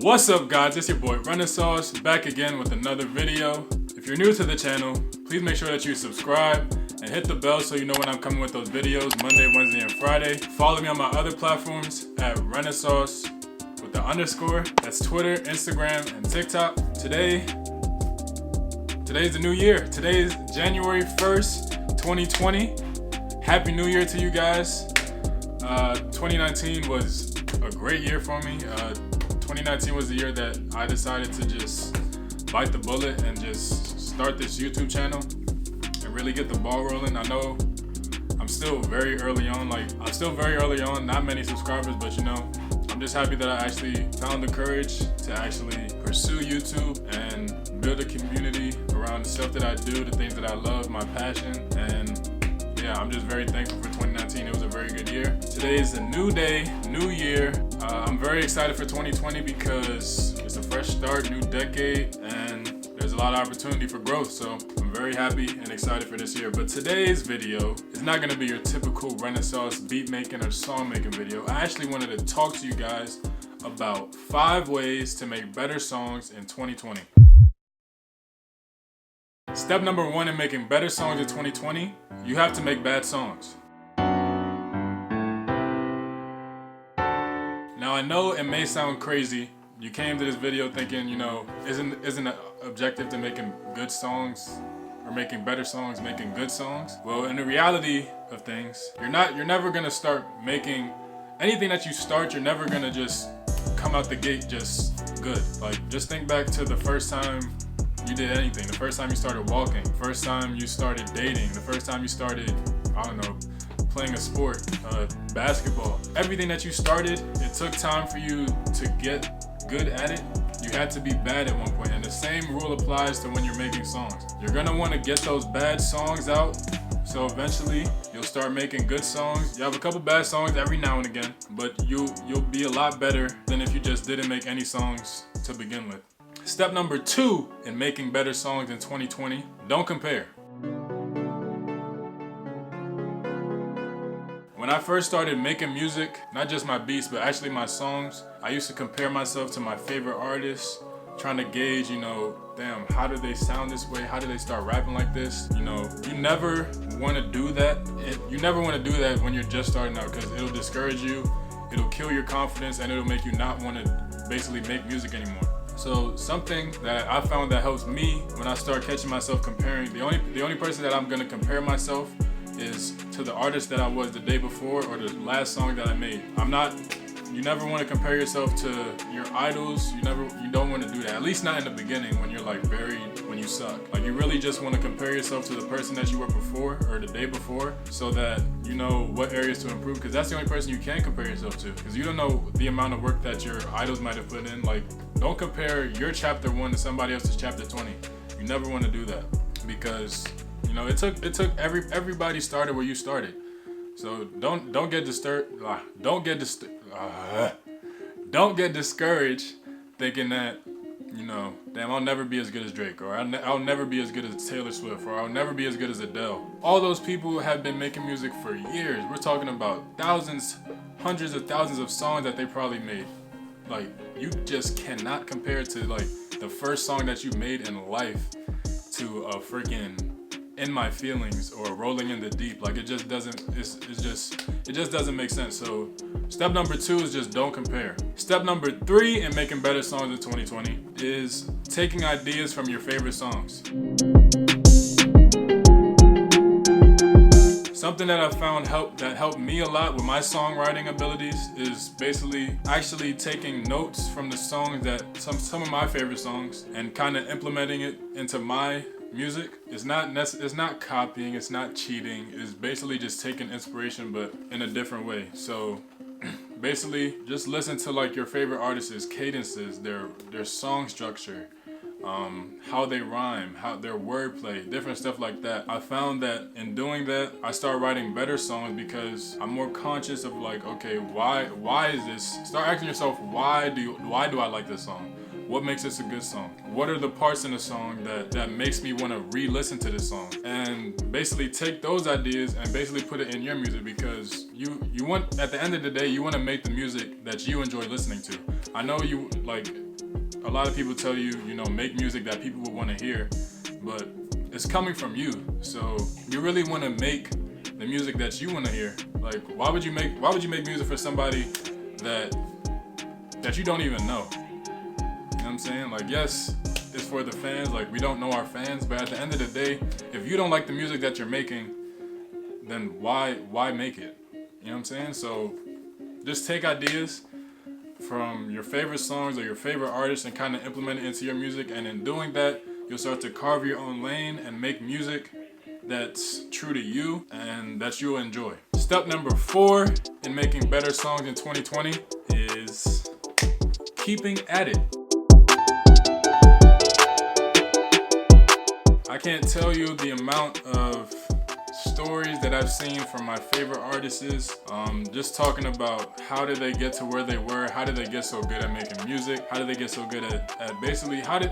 What's up guys, it's your boy Renaissauce, back again with another video. If you're new to the channel, please make sure that you subscribe and hit the bell so you know when I'm coming with those videos Monday, Wednesday, and Friday. Follow me on my other platforms at Renaissauce with the underscore. That's Twitter, Instagram, and TikTok. Today's the new year. Today is January 1st, 2020. Happy New Year to you guys. 2019 was a great year for me. 2019 was the year that I decided to just bite the bullet and just start this YouTube channel and really get the ball rolling. I know I'm still very early on, not many subscribers, but you know, I'm just happy that I actually found the courage to actually pursue YouTube and build a community around the stuff that I do, the things that I love, my passion, and yeah, I'm just very thankful for 2019. It was a very good year. Today is a new day, new year. I'm very excited for 2020 because it's a fresh start, new decade, and there's a lot of opportunity for growth. So I'm very happy and excited for this year. But today's video is not gonna be your typical Renaissauce beat making or song making video. I actually wanted to talk to you guys about 5 ways to make better songs in 2020. Step number 1 in making better songs in 2020, you have to make bad songs. Now I know it may sound crazy. You came to this video thinking, you know, isn't the objective to making good songs or making better songs, making good songs? Well, in the reality of things, you're never gonna start making anything that you start. You're never gonna just come out the gate just good. Like, just think back to the first time you did anything, the first time you started walking, the first time you started dating, the first time you started, I don't know, playing a sport, basketball. Everything that you started, it took time for you to get good at it. You had to be bad at one point, and the same rule applies to when you're making songs. You're gonna want to get those bad songs out, so eventually you'll start making good songs. You have a couple bad songs every now and again, but you'll be a lot better than if you just didn't make any songs to begin with. Step number 2 in making better songs in 2020, don't compare. When I first started making music, not just my beats, but actually my songs, I used to compare myself to my favorite artists, trying to gauge, you know, damn, how do they sound this way? How do they start rapping like this? You know, you never want to do that. You never want to do that when you're just starting out, because it'll discourage you, it'll kill your confidence, and it'll make you not want to basically make music anymore. So something that I found that helps me when I start catching myself comparing, the only person that I'm gonna compare myself is to the artist that I was the day before or the last song that I made. You never want to compare yourself to your idols. You don't want to do that. At least not in the beginning when you're like when you suck. Like, you really just want to compare yourself to the person that you were before or the day before, so that you know what areas to improve, because that's the only person you can compare yourself to, because you don't know the amount of work that your idols might have put in. Like, don't compare your chapter 1 to somebody else's chapter 20. You never want to do that, because you know, it took everybody started where you started. So don't get discouraged thinking that, you know, damn, I'll never be as good as Drake, or I'll never be as good as Taylor Swift, or I'll never be as good as Adele. All those people have been making music for years. We're talking about thousands, hundreds of thousands of songs that they probably made. Like, you just cannot compare to like the first song that you made in life to a freaking In My Feelings or Rolling in the Deep. Like, it just doesn't make sense. So step number 2 is just don't compare. Step number 3 in making better songs in 2020 is taking ideas from your favorite songs. Something that I found that helped me a lot with my songwriting abilities is basically actually taking notes from the songs that some of my favorite songs and kind of implementing it into my music. It's not copying, it's not cheating. It's basically just taking inspiration but in a different way. So basically just listen to like your favorite artists' cadences, their song structure, how they rhyme, how their wordplay, different stuff like that. I found that in doing that, I start writing better songs because I'm more conscious of like, okay, why is this? Start asking yourself, why do I like this song? What makes this a good song? What are the parts in the song that makes me want to re-listen to this song? And basically take those ideas and basically put it in your music, because you want, at the end of the day, you want to make the music that you enjoy listening to. I know you like, a lot of people tell you, you know, make music that people will want to hear, but it's coming from you. So you really want to make the music that you want to hear. Like, why would you make music for somebody that you don't even know? You know what I'm saying? Like, yes, it's for the fans. Like, we don't know our fans, but at the end of the day, if you don't like the music that you're making, then why make it? You know what I'm saying? So just take ideas from your favorite songs or your favorite artists and kind of implement it into your music, and in doing that, you'll start to carve your own lane and make music that's true to you and that you'll enjoy. Step number 4 in making better songs in 2020 is keeping at it. I can't tell you the amount of stories that I've seen from my favorite artists, just talking about how did they get to where they were, how did they get so good at making music, how did they get so good at basically how did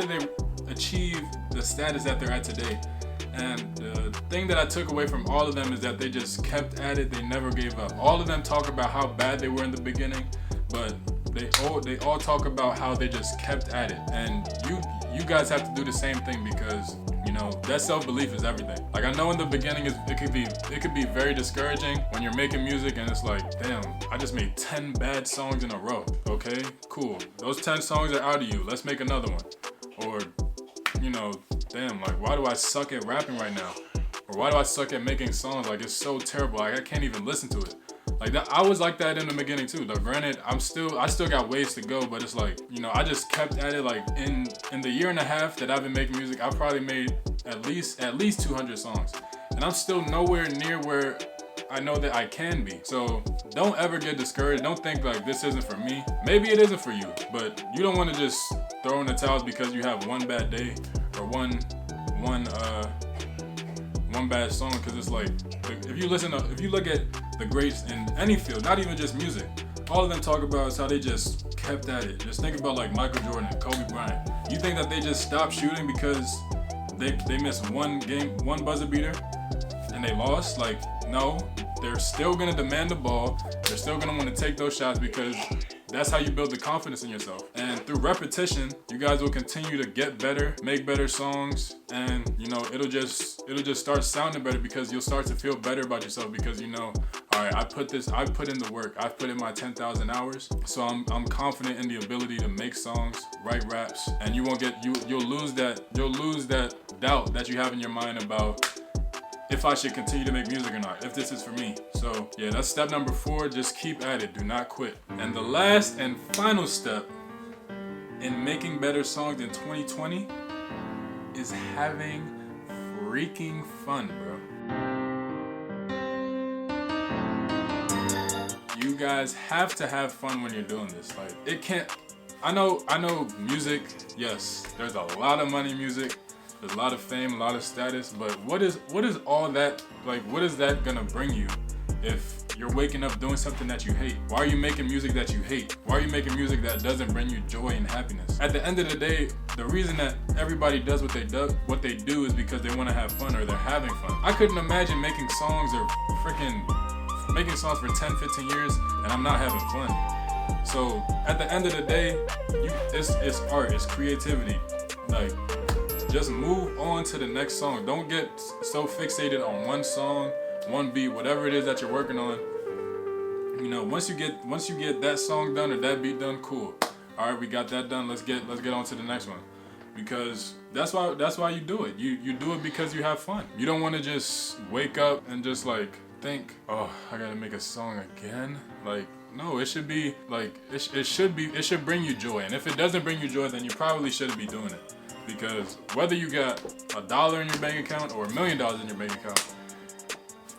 they achieve the status that they're at today. And the thing that I took away from all of them is that they just kept at it. They never gave up. All of them talk about how bad they were in the beginning, but they all talk about how they just kept at it. And you guys have to do the same thing, because you know that self-belief is everything. Like, I know in the beginning it could be very discouraging when you're making music and it's like, damn, I just made 10 bad songs in a row. Okay, cool. Those 10 songs are out of you. Let's make another one. Or, you know, damn, like, why do I suck at rapping right now? Or why do I suck at making songs? Like, it's so terrible. Like, I can't even listen to it. Like that, I was like that in the beginning too. Though granted, I still got ways to go, but it's like, you know, I just kept at it. Like in the year and a half that I've been making music, I probably made at least 200 songs, and I'm still nowhere near where I know that I can be. So don't ever get discouraged. Don't think like this isn't for me. Maybe it isn't for you, but you don't want to just throw in the towels because you have one bad day or one bad song. Because it's like, if you look at the greats in any field, not even just music, all of them talk about is how they just kept at it. Just think about like Michael Jordan and Kobe Bryant. You think that they just stopped shooting because they missed one buzzer beater and they lost? Like, no, they're still gonna demand the ball. They're still gonna want to take those shots, because that's how you build the confidence in yourself. And through repetition, you guys will continue to get better, make better songs, and you know, it'll just start sounding better, because you'll start to feel better about yourself, because you know, all right, I put in the work, I've put in my 10,000 hours, so I'm confident in the ability to make songs, write raps, and you'll lose that doubt that you have in your mind about if I should continue to make music or not, if this is for me. So yeah, that's step number 4, just keep at it, do not quit. And the last and final step in making better songs in 2020 is having freaking fun, bro. You guys have to have fun when you're doing this. Like, it can't, I know music, yes, there's a lot of money in music. There's a lot of fame, a lot of status, but what is all that, like, what is that gonna bring you if you're waking up doing something that you hate? Why are you making music that you hate? Why are you making music that doesn't bring you joy and happiness? At the end of the day, the reason that everybody does what they do is because they want to have fun, or they're having fun. I couldn't imagine making songs for 10, 15 years and I'm not having fun. So at the end of the day, it's art, it's creativity. Like, just move on to the next song. Don't get so fixated on one song, one beat, whatever it is that you're working on. You know, once you get that song done or that beat done, cool. All right, we got that done. Let's get on to the next one, because that's why you do it. You do it because you have fun. You don't want to just wake up and just like think, oh, I gotta make a song again. Like, no, it should be like it should bring you joy. And if it doesn't bring you joy, then you probably shouldn't be doing it. Because whether you got $1 in your bank account or $1 million in your bank account,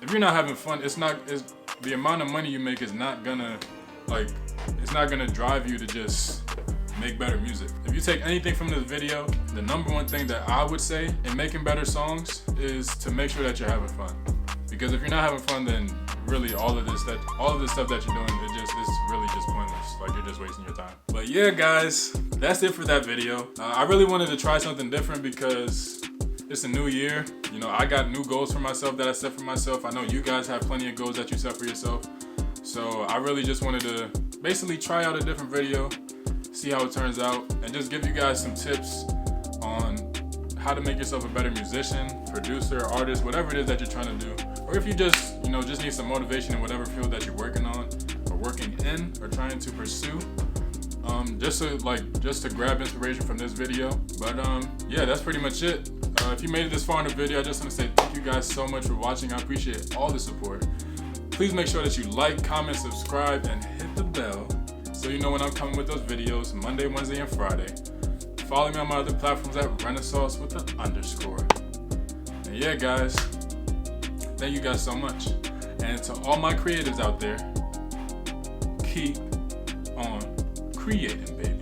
if you're not having fun, the amount of money you make is not gonna drive you to just make better music. If you take anything from this video, the number one thing that I would say in making better songs is to make sure that you're having fun. Because if you're not having fun, then really all of this stuff that you're doing, it's really just pointless. Like, you're just wasting your time. But yeah, guys, that's it for that video. I really wanted to try something different because it's a new year. You know, I got new goals for myself that I set for myself. I know you guys have plenty of goals that you set for yourself. So I really just wanted to basically try out a different video, see how it turns out, and just give you guys some tips on how to make yourself a better musician, producer, artist, whatever it is that you're trying to do. Or if you just, just need some motivation in whatever field that you're working on or working in or trying to pursue. Just to grab inspiration from this video. But yeah, that's pretty much it. If you made it this far in the video, I just want to say thank you guys so much for watching. I appreciate all the support. Please make sure that you like, comment, subscribe, and hit the bell so you know when I'm coming with those videos Monday, Wednesday, and Friday. Follow me on my other platforms at Renaissauce with the _. And yeah, guys, thank you guys so much. And to all my creatives out there, keep on creating, baby.